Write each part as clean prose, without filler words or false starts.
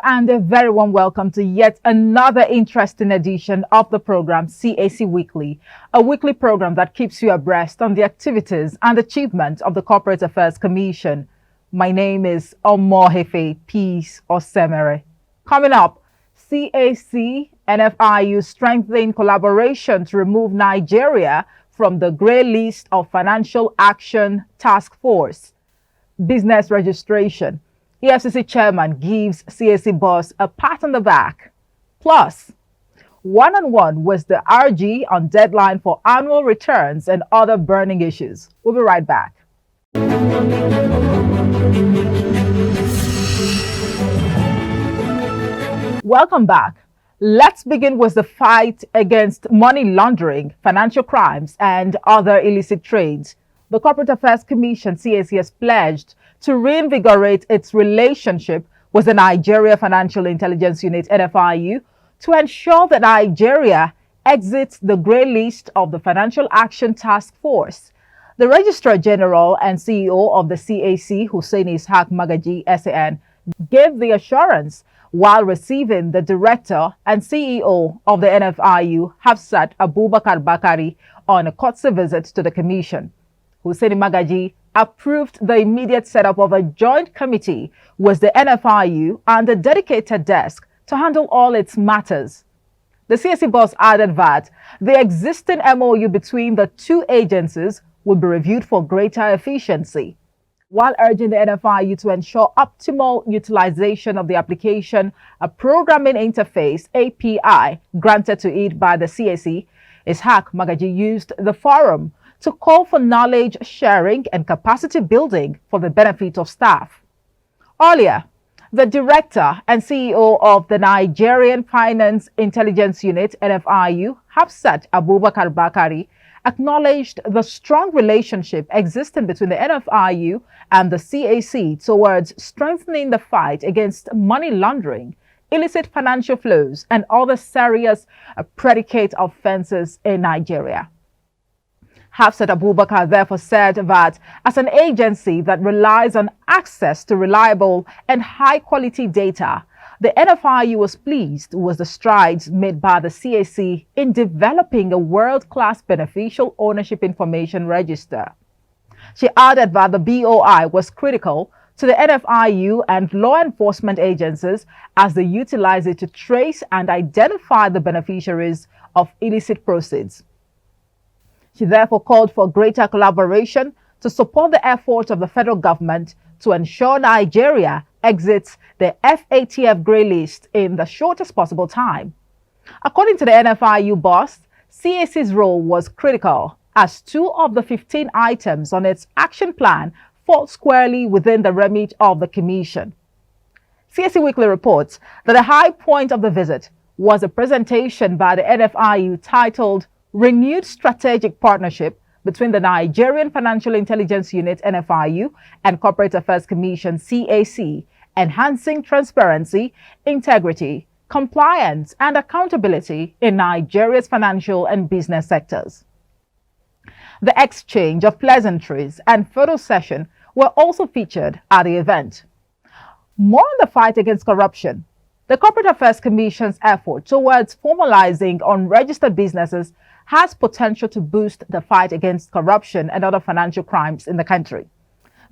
and a very warm welcome to yet another interesting edition of the program CAC Weekly, a weekly program that keeps you abreast on the activities and achievements of the Corporate Affairs Commission. My name is Omohefe Peace Osemere. Coming up, CAC and FIU strengthen collaboration to remove Nigeria from the grey list of Financial Action Task Force. Business registration. EFCC chairman gives CAC boss a pat on the back. Plus, one-on-one with the RG on deadline for annual returns and other burning issues. We'll be right back. Welcome back. Let's begin with the fight against money laundering, financial crimes, and other illicit trades. The Corporate Affairs Commission, CAC, has pledged to reinvigorate its relationship with the Nigeria Financial Intelligence Unit, NFIU, to ensure that Nigeria exits the grey list of the Financial Action Task Force. The Registrar General and CEO of the CAC, Hussein Ishaq Magaji, SAN, gave the assurance while receiving the Director and CEO of the NFIU, Hafsat Abubakar Bakari, on a courtesy visit to the Commission. Hussein Magaji approved the immediate setup of a joint committee with the NFIU and a dedicated desk to handle all its matters. The CAC boss added that the existing MOU between the two agencies will be reviewed for greater efficiency, while urging the NFIU to ensure optimal utilization of the application, a programming interface API granted to it by the CAC. Ishaq Magaji used the forum to call for knowledge sharing and capacity building for the benefit of staff. Earlier, the Director and CEO of the Nigerian Finance Intelligence Unit, NFIU, Hafsat Abubakar Bakari, acknowledged the strong relationship existing between the NFIU and the CAC towards strengthening the fight against money laundering, illicit financial flows, and other serious predicate offenses in Nigeria. Hafsat Abubakar therefore said that as an agency that relies on access to reliable and high-quality data, the NFIU was pleased with the strides made by the CAC in developing a world-class beneficial ownership information register. She added that the BOI was critical to the NFIU and law enforcement agencies as they utilize it to trace and identify the beneficiaries of illicit proceeds. She therefore called for greater collaboration to support the efforts of the federal government to ensure Nigeria exits the FATF grey list in the shortest possible time. According to the NFIU boss, CAC's role was critical as 2 of the 15 items on its action plan fall squarely within the remit of the Commission. CAC Weekly reports that the high point of the visit was a presentation by the NFIU titled Renewed Strategic Partnership between the Nigerian Financial Intelligence Unit, NFIU, and Corporate Affairs Commission, CAC, enhancing transparency, integrity, compliance, and accountability in Nigeria's financial and business sectors. The exchange of pleasantries and photo session were also featured at the event. More on the fight against corruption. The Corporate Affairs Commission's effort towards formalizing unregistered businesses has potential to boost the fight against corruption and other financial crimes in the country.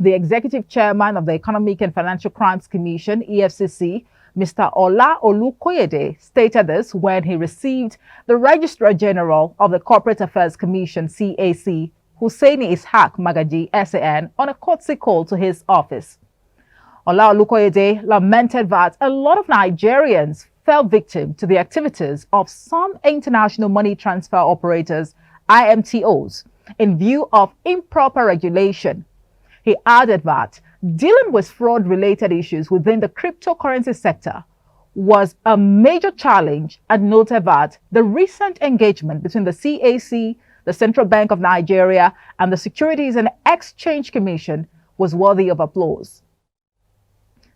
The executive chairman of the Economic and Financial Crimes Commission, EFCC, Mr. Ola Olukoyede, stated this when he received the Registrar General of the Corporate Affairs Commission, CAC, Hussein Ishaq Magaji, SAN, on a courtesy call to his office. Ola Olukoyede lamented that a lot of Nigerians fell victim to the activities of some international money transfer operators, IMTOs, in view of improper regulation. He added that dealing with fraud-related issues within the cryptocurrency sector was a major challenge and noted that the recent engagement between the CAC, the Central Bank of Nigeria, and the Securities and Exchange Commission was worthy of applause.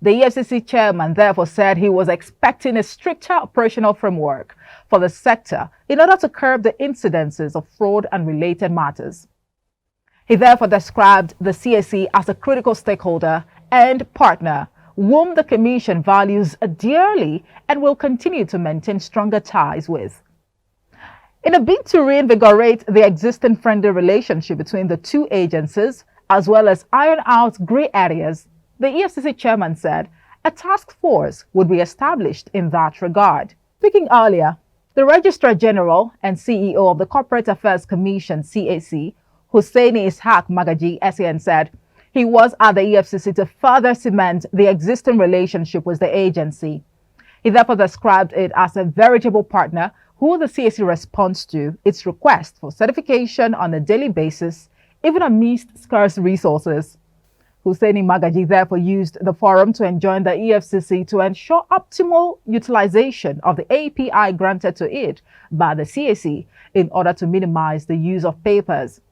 The EFCC chairman therefore said he was expecting a stricter operational framework for the sector in order to curb the incidences of fraud and related matters. He therefore described the CAC as a critical stakeholder and partner whom the Commission values dearly and will continue to maintain stronger ties with. In a bid to reinvigorate the existing friendly relationship between the two agencies, as well as iron out grey areas, the EFCC chairman said a task force would be established in that regard. Speaking earlier, the Registrar General and CEO of the Corporate Affairs Commission, CAC, Hussaini Ishaq Magaji, SAN, said he was at the EFCC to further cement the existing relationship with the agency. He therefore described it as a veritable partner who the CAC responds to its request for certification on a daily basis, even amidst scarce resources. Hussaini Magaji therefore used the forum to enjoin the EFCC to ensure optimal utilization of the API granted to it by the CAC in order to minimize the use of papers.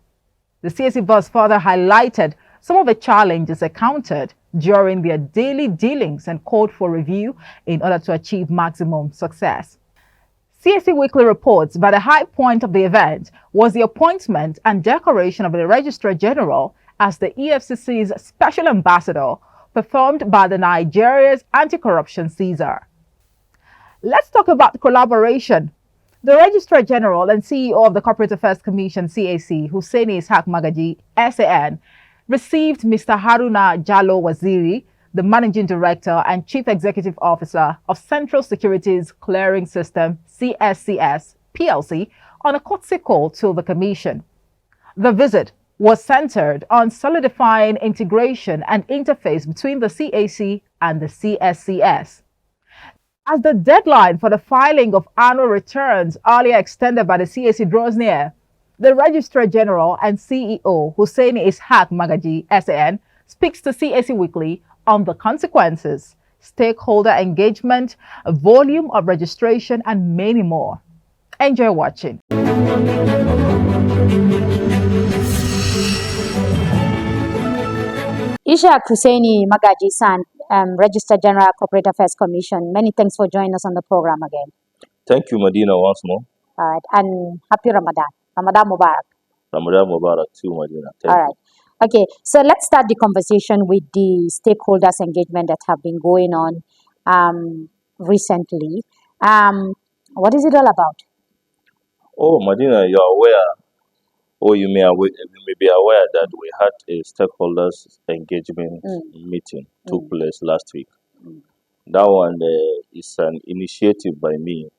The CAC thus further highlighted some of the challenges encountered during their daily dealings and called for review in order to achieve maximum success. CAC Weekly reports that the high point of the event was the appointment and decoration of the Registrar General as the EFCC's Special Ambassador, performed by the Nigeria's Anti-Corruption Caesar. Let's talk about collaboration. The Registrar General and CEO of the Corporate Affairs Commission, CAC, Hussaini Ishaq Magaji, SAN, received Mr. Haruna Jallo Waziri, the Managing Director and Chief Executive Officer of Central Securities Clearing System, CSCS, PLC, on a courtesy call to the Commission. The visit was centered on solidifying integration and interface between the CAC and the CSCS. As the deadline for the filing of annual returns earlier extended by the CAC draws near, the Registrar General and CEO Hussaini Ishaq Magaji, SAN, speaks to CAC Weekly on the consequences, stakeholder engagement, volume of registration, and many more. Enjoy watching. Ishaq Hussaini Magaji San, Registered General Corporate Affairs Commission. Many thanks for joining us on the program again. Thank you, Medina, once more. All right, and happy Ramadan. Ramadan Mubarak. Ramadan Mubarak too, Medina. All right. Okay, so let's start the conversation with the stakeholders engagement that have been going on recently. What is it all about? Oh, Medina, you are aware, or you may be aware that we had a stakeholders engagement meeting took place last week. That one is an initiative by me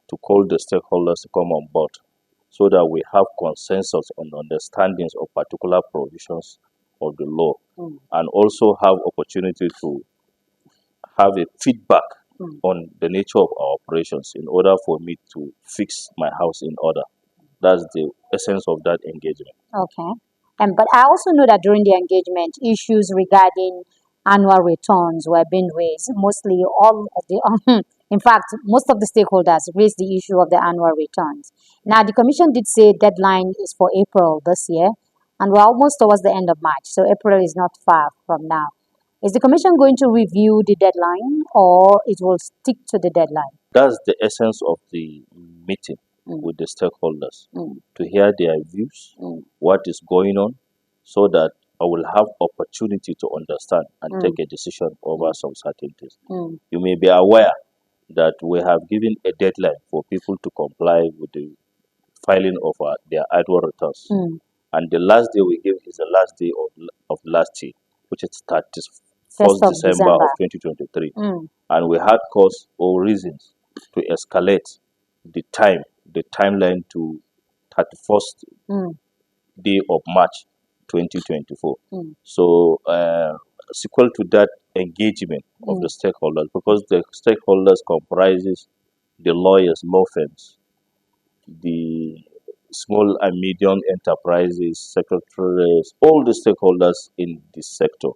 to call the stakeholders to come on board so that we have consensus on understandings of particular provisions of the law and also have opportunity to have a feedback on the nature of our operations in order for me to fix my house in order. That's the essence of that engagement. Okay. But I also know that during the engagement, issues regarding annual returns were being raised. Mostly all of the, in fact, most of the stakeholders raised the issue of the annual returns. Now, the Commission did say deadline is for April this year, and we're almost towards the end of March, so April is not far from now. Is the Commission going to review the deadline, or it will stick to the deadline? That's the essence of the meeting with the stakeholders, to hear their views, what is going on, so that I will have opportunity to understand and take a decision over some certain things. You may be aware that we have given a deadline for people to comply with the filing of their annual returns. And the last day we give is the last day of last year, which is 31st December of 2023. And we had cause or reasons to escalate the timeline to 31st day of March 2024. So, sequel to that engagement of the stakeholders, because the stakeholders comprises the lawyers, law firms, the small and medium enterprises, secretaries, all the stakeholders in this sector,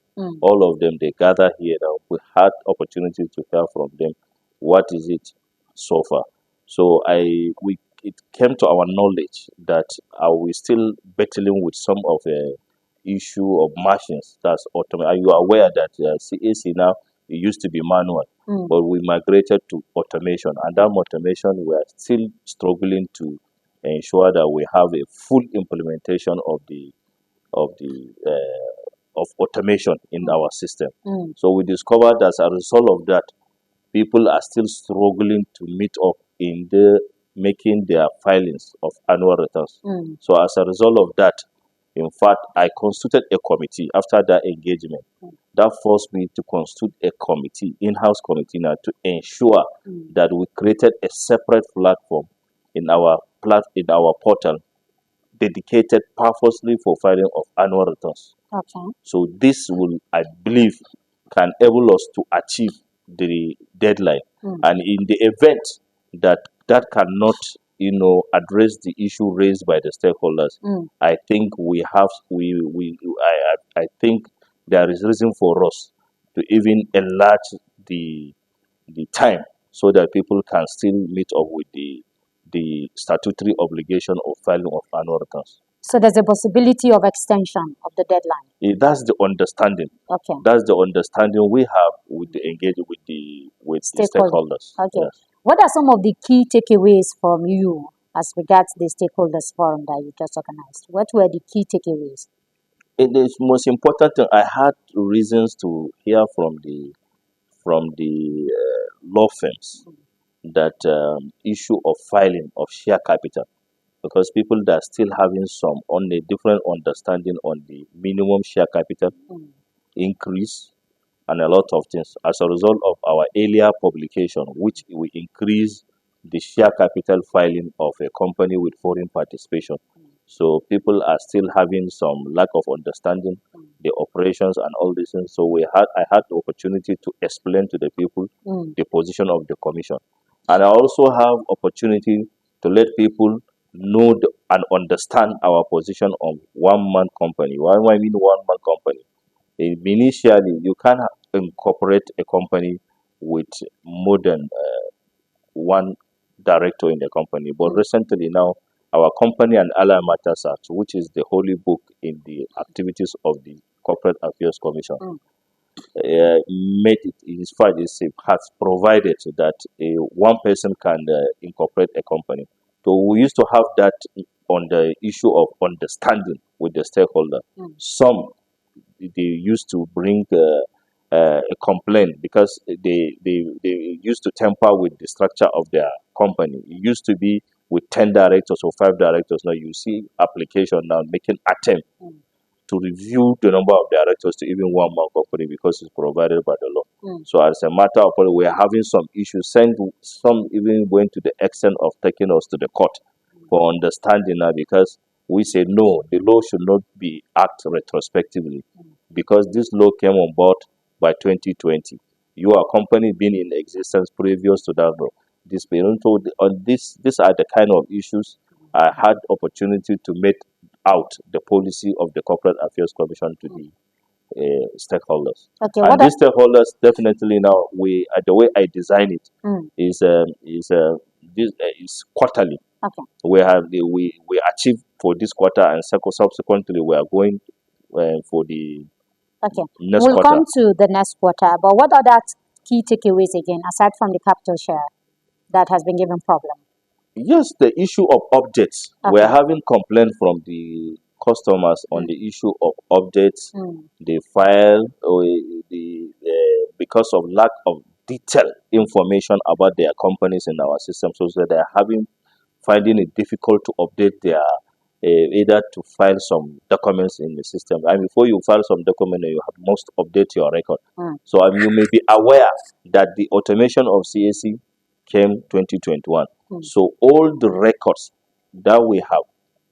all of them, they gather here. Now, we had opportunity to hear from them what is it so far. So it came to our knowledge that we still battling with some of the issue of machines. That's automated. Are you aware that CAC now, it used to be manual, but we migrated to automation, and that automation we are still struggling to ensure that we have a full implementation of the of automation in our system. So we discovered as a result of that, people are still struggling to meet up in the making their filings of annual returns. So as a result of that, in fact, I constituted a committee after that engagement. That forced me to constitute a committee, in-house committee now, to ensure that we created a separate platform in our portal dedicated purposely for filing of annual returns. Okay. So this will, I believe, can enable us to achieve the deadline. And in the event that that cannot, address the issue raised by the stakeholders, I think I think there is reason for us to even enlarge the time so that people can still meet up with the statutory obligation of filing of annual returns. So there's a possibility of extension of the deadline. That's the understanding. Okay. That's the understanding we have with the stakeholders. Okay. Yes. What are some of the key takeaways from you as regards the stakeholders forum that you just organized? What were the key takeaways? It is most important thing. I had reasons to hear from the law firms that issue of filing of share capital, because people that are still having some on a different understanding on the minimum share capital increase and a lot of things as a result of our earlier publication, which we increase the share capital filing of a company with foreign participation. So people are still having some lack of understanding the operations and all these things. So I had the opportunity to explain to the people the position of the commission, and I also have opportunity to let people know and understand our position on one-man company. Why I mean one-man company? Initially, you can incorporate a company with more than one director in the company. But recently now, our Company and Allied Matters Act, which is the holy book in the activities of the Corporate Affairs Commission, made it, in fact, has provided that one person can incorporate a company. So we used to have that on the issue of understanding with the stakeholder. Some, they used to bring a complaint because they used to tamper with the structure of their company. It used to be with 10 directors or 5 directors. Now you see application now making attempt to review the number of directors to even one man company because it's provided by the law. So as a matter of fact, we are having some issues. Some even went to the extent of taking us to the court for understanding now, because we say no, the law should not be acted retrospectively, because this law came on board by 2020. Your company been in existence previous to that law. These are the kind of issues I had opportunity to make out the policy of the Corporate Affairs Commission to the stakeholders. Okay, And these stakeholders definitely now the way I design it is quarterly. Okay. We achieve for this quarter, and subsequently we are going for the next we'll quarter. come to the next quarter, but what are that key takeaways again, aside from the capital share that has been given problem? Yes, the issue of updates. We're having complaint from the customers on the issue of updates. They file because of lack of detailed information about their companies in our system, so they're finding it difficult to update their either to file some documents in the system. And before you file some document, you must update your record. So you may be aware that the automation of CAC came 2021. So all the records that we have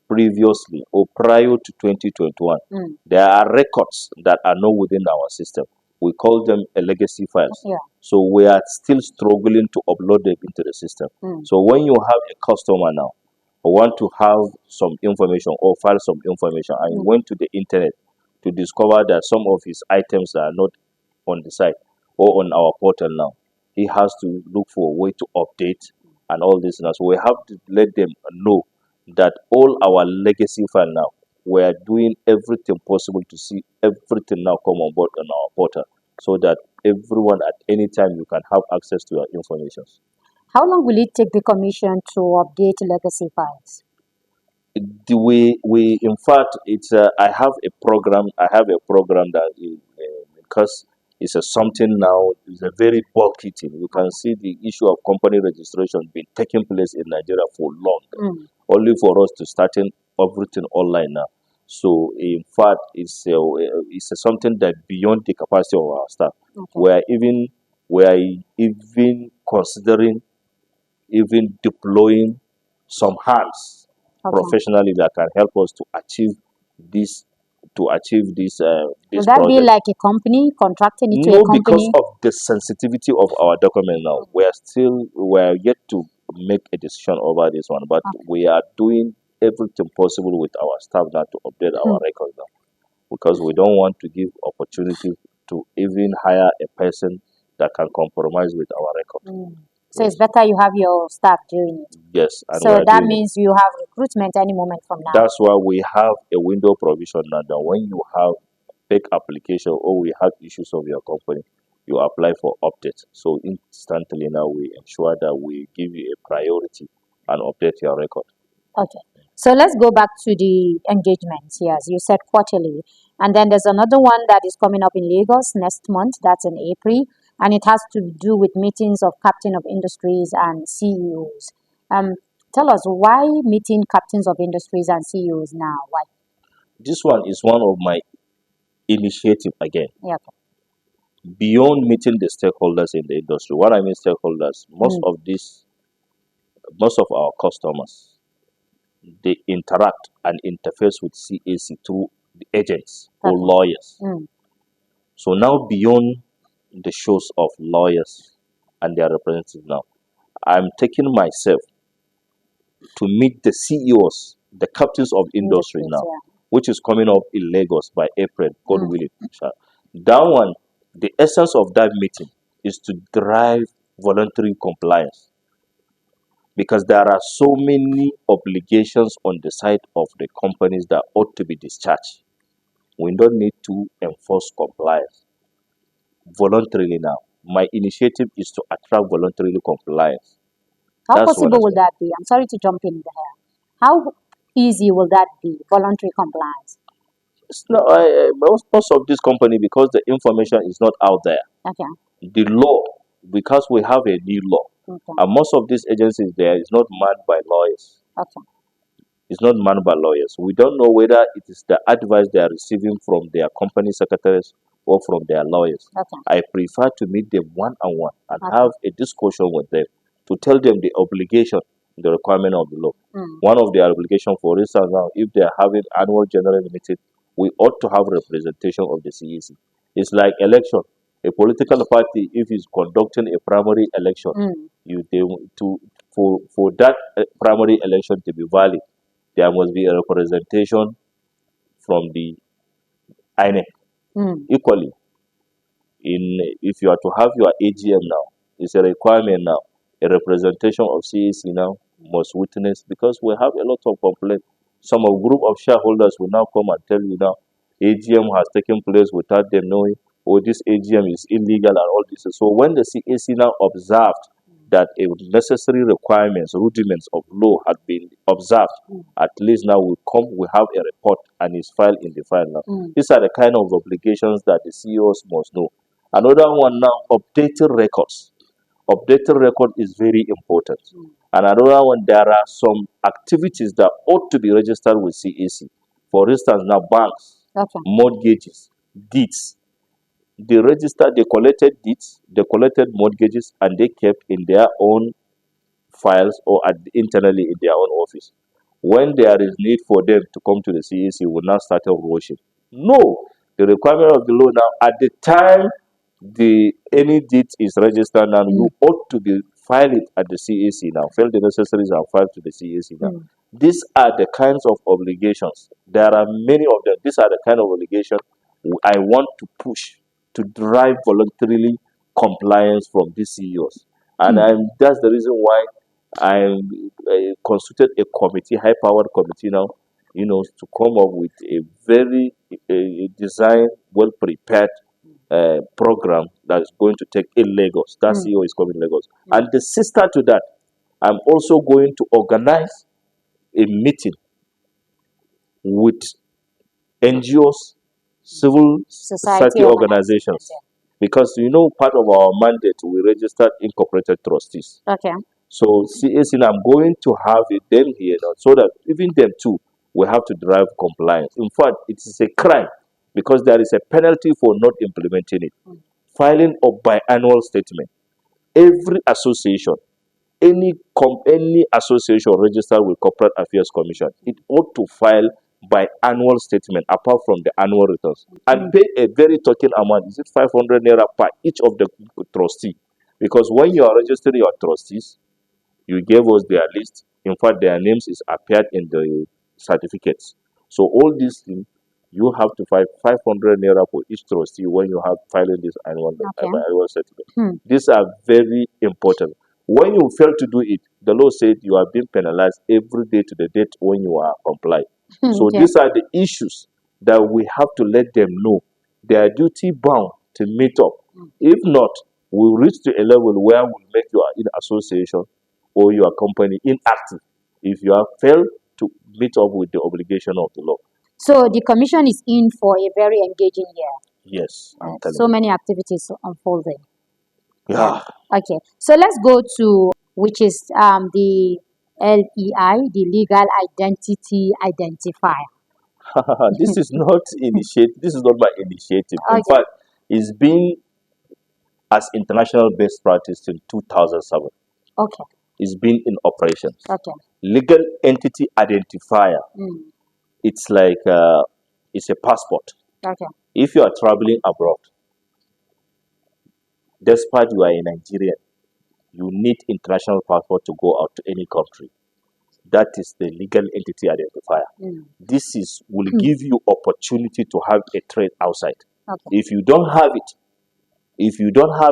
previously or prior to 2021, there are records that are not within our system. We call them a legacy files. So we are still struggling to upload them into the system. So when you have a customer now who want to have some information or file some information, and you went to the internet to discover that some of his items are not on the site or on our portal now, he has to look for a way to update and all this. So we have to let them know that all our legacy file now, we are doing everything possible to see everything now come on board on our portal, so that everyone at any time you can have access to your information. How long will it take the commission to update legacy files? we in fact it's I have a program. I have a program that is, because it's a something now. It's a very bulky thing. You can see the issue of company registration been taking place in Nigeria for long, only for us to starting everything online now. So in fact, it's something that beyond the capacity of our staff. We are even considering even deploying some hands professionally that can help us to achieve this Will this that be project. like a company contracting it to No, a because company? of the sensitivity of our document now, we are yet to make a decision over this one, but we are doing everything possible with our staff now to update our records now, because we don't want to give opportunity to even hire a person that can compromise with our record. So it's better you have your staff doing it. Yes, and we So are that doing it. means you have recruitment any moment from now. That's why we have a window provision now that when you have fake application or we have issues of your company, you apply for update. So instantly now we ensure that we give you a priority and update your record. Okay. So let's go back to the engagements. Yes, you said quarterly. And then there's another one that is coming up in Lagos next month. That's in April. And it has to do with meetings of captain of industries and CEOs. Um, Tell us why meeting captains of industries and CEOs now? Why? This one is one of my initiative again. Yeah. Okay. Beyond meeting the stakeholders in the industry. What I mean stakeholders, most of our customers, they interact and interface with CAC through the agents or lawyers. So now beyond the shows of lawyers and their representatives now, I'm taking myself to meet the CEOs, the captains of industry now, which is coming up in Lagos by April, God willing. That one, the essence of that meeting is to drive voluntary compliance, because there are so many obligations on the side of the companies that ought to be discharged. We don't need to enforce compliance voluntarily now. My initiative is to attract voluntary compliance. How That's what possible I will said. that be? I'm sorry to jump in there. How easy will that be? Voluntary compliance. It's not, most of this company, because the information is not out there. Okay. The law, because we have a new law, Okay. and most of these agencies there is not manned by lawyers. Okay. It's not manned by lawyers. We don't know whether it is the advice they are receiving from their company secretaries or from their lawyers. Okay. I prefer to meet them one on one and Okay. have a discussion with them to tell them the obligation, the requirement of the law. Mm. One of their obligation, for instance, now, if they are having annual general meeting, we ought to have representation of the CEC. It's like election. A political party, if it's conducting a primary election, for that primary election to be valid, there must be a representation from the INEC. Equally, if you are to have your AGM now, it's a requirement now. A representation of CAC now must witness, because we have a lot of complaints. Some of group of shareholders will now come and tell you now AGM has taken place without them knowing, or this AGM is illegal and all this. So when the CAC now observed that a necessary requirements, rudiments of law had been observed, at least now we have a report and it's filed in the file now. These are the kind of obligations that the CEOs must know. Another one now, updated records. Updated record is very important. And another one, there are some activities that ought to be registered with CAC. For instance, now banks, mortgages, deeds. They registered, they collected deeds, they collected mortgages, and they kept in their own files or internally in their own office. When there is need for them to come to the CAC, will now start rushing. No, the requirement of the law now, at the time any deed is registered now, you ought to be file it at the CAC now, file the necessaries and file to the CAC now. These are the kinds of obligations. There are many of them. These are the kind of obligations I want to push to drive voluntarily compliance from these CEOs. And that's the reason why I constituted a committee, high-powered committee now, to come up with a very designed, well-prepared program that is going to take in Lagos. That CEO is coming in Lagos. And the sister to that, I'm also going to organize a meeting with NGOs, civil society organizations. Because part of our mandate, we registered incorporated trustees. Okay. So CAC, I'm going to have it them here so that even them too will have to drive compliance. In fact, it is a crime because there is a penalty for not implementing it. Filing of biannual statement. Every association, any association registered with Corporate Affairs Commission, it ought to file biannual statement apart from the annual returns and pay a very token amount. Is it 500 naira per each of the trustee? Because when you are registering your trustees, you gave us their list. In fact, their names is appeared in the certificates. So all these things, you have to file 500 naira for each trustee when you have filing this annual settlement. These are very important. When you fail to do it, the law said you are being penalized every day to the date when you are compliant. So these are the issues that we have to let them know. They are duty bound to meet up. If not, we'll reach to a level where we'll make your association or your company inactive if you have failed to meet up with the obligation of the law. So the commission is in for a very engaging year. Yes, I'm telling so you. many activities unfolding. Yeah. Okay, so let's go to which is the LEI, the Legal Identity Identifier. This is not initiative. This is not my initiative. In Okay. fact, it's been as international best practice in 2007. Okay. It's been in operations. Okay. Legal entity identifier. It's like it's a passport. Okay. If you are traveling abroad, despite you are a Nigerian, you need international passport to go out to any country. That is the legal entity identifier. This will give you opportunity to have a trade outside. Okay. If you don't have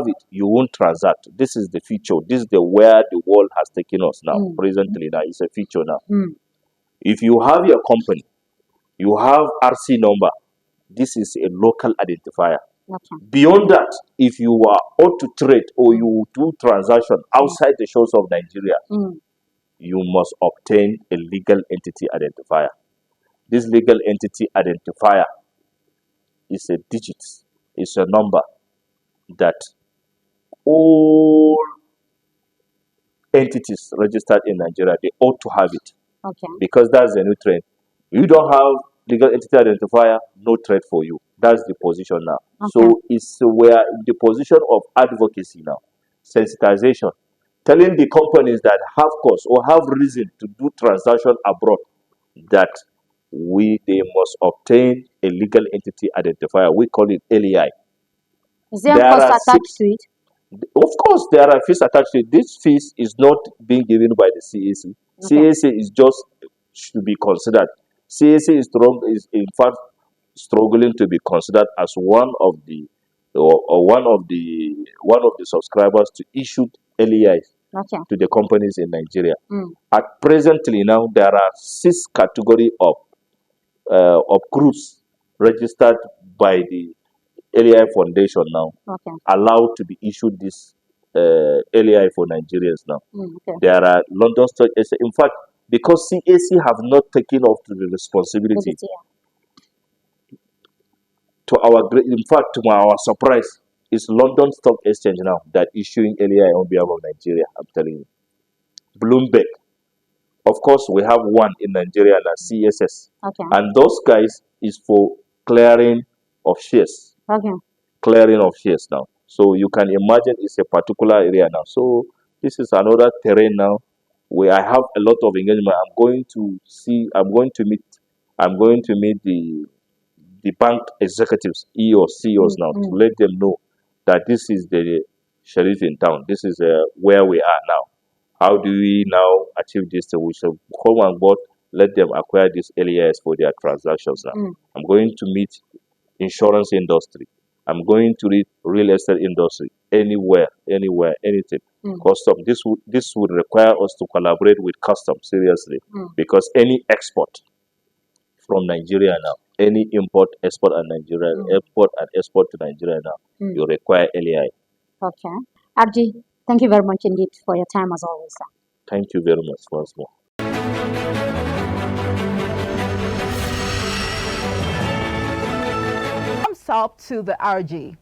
it, you won't transact. This is the future. This is where the world has taken us now. Presently, now it's a feature now. If you have your company, you have RC number. This is a local identifier. Okay. Beyond that, if you are out to trade or you do transaction outside the shores of Nigeria, you must obtain a legal entity identifier. This legal entity identifier is a digit, it's a number that all entities registered in Nigeria, they ought to have it. Okay. Because that's the new trend. You don't have legal entity identifier, no trade for you. That's the position now. Okay. So it's where the position of advocacy now, sensitization, telling the companies that have cause or have reason to do transaction abroad that they must obtain a legal entity identifier. We call it LEI. Is there a cost attached to it? Of course, there are fees attached to it. This fees is not being given by the CAC. Okay. CAC is just to be considered. CAC is in fact struggling to be considered as one of the subscribers to issue LEIs to the companies in Nigeria. At presently now, there are 6 categories of groups registered by the LEI Foundation now, allowed to be issued this LEI for Nigerians now. There are London Stock Exchange. In fact, because CAC have not taken up to the responsibility, to our surprise, it's London Stock Exchange now that issuing LEI on behalf of Nigeria. I'm telling you, Bloomberg. Of course, we have one in Nigeria now, CSS, and those guys is for clearing of shares. Clearing of shares now. So you can imagine it's a particular area now. So this is another terrain now where I have a lot of engagement. I'm going to meet the bank executives, CEOs now, to let them know that this is the sheriff in town. This is where we are now. How do we now achieve this? We should come on board, let them acquire these LEIs for their transactions now. I'm going to meet insurance industry. I'm going to read real estate industry, anywhere, anything. Custom. This would require us to collaborate with custom seriously, because any export from Nigeria now, any import, export and Nigeria, import and export to Nigeria now, you require LEI. Okay. RG, thank you very much indeed for your time as always, sir. Thank you very much once more. thumbs up to the RG.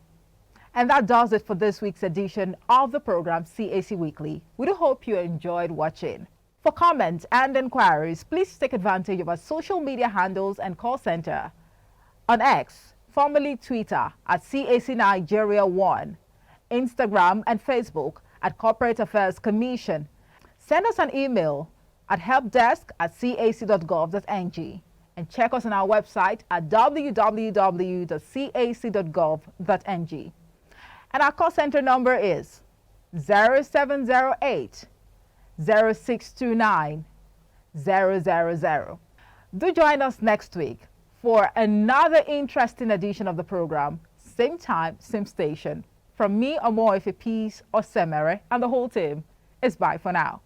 And that does it for this week's edition of the program CAC Weekly. We do hope you enjoyed watching. For comments and inquiries, please take advantage of our social media handles and call center on X, formerly Twitter, at CAC Nigeria 1, Instagram and Facebook at Corporate Affairs Commission. Send us an email at helpdesk@cac.gov.ng and check us on our website at www.cac.gov.ng. And our call center number is 0708 0629 000. Do join us next week for another interesting edition of the program. Same time, same station. From me, Omo Ife Peace or Semere, and the whole team, it's bye for now.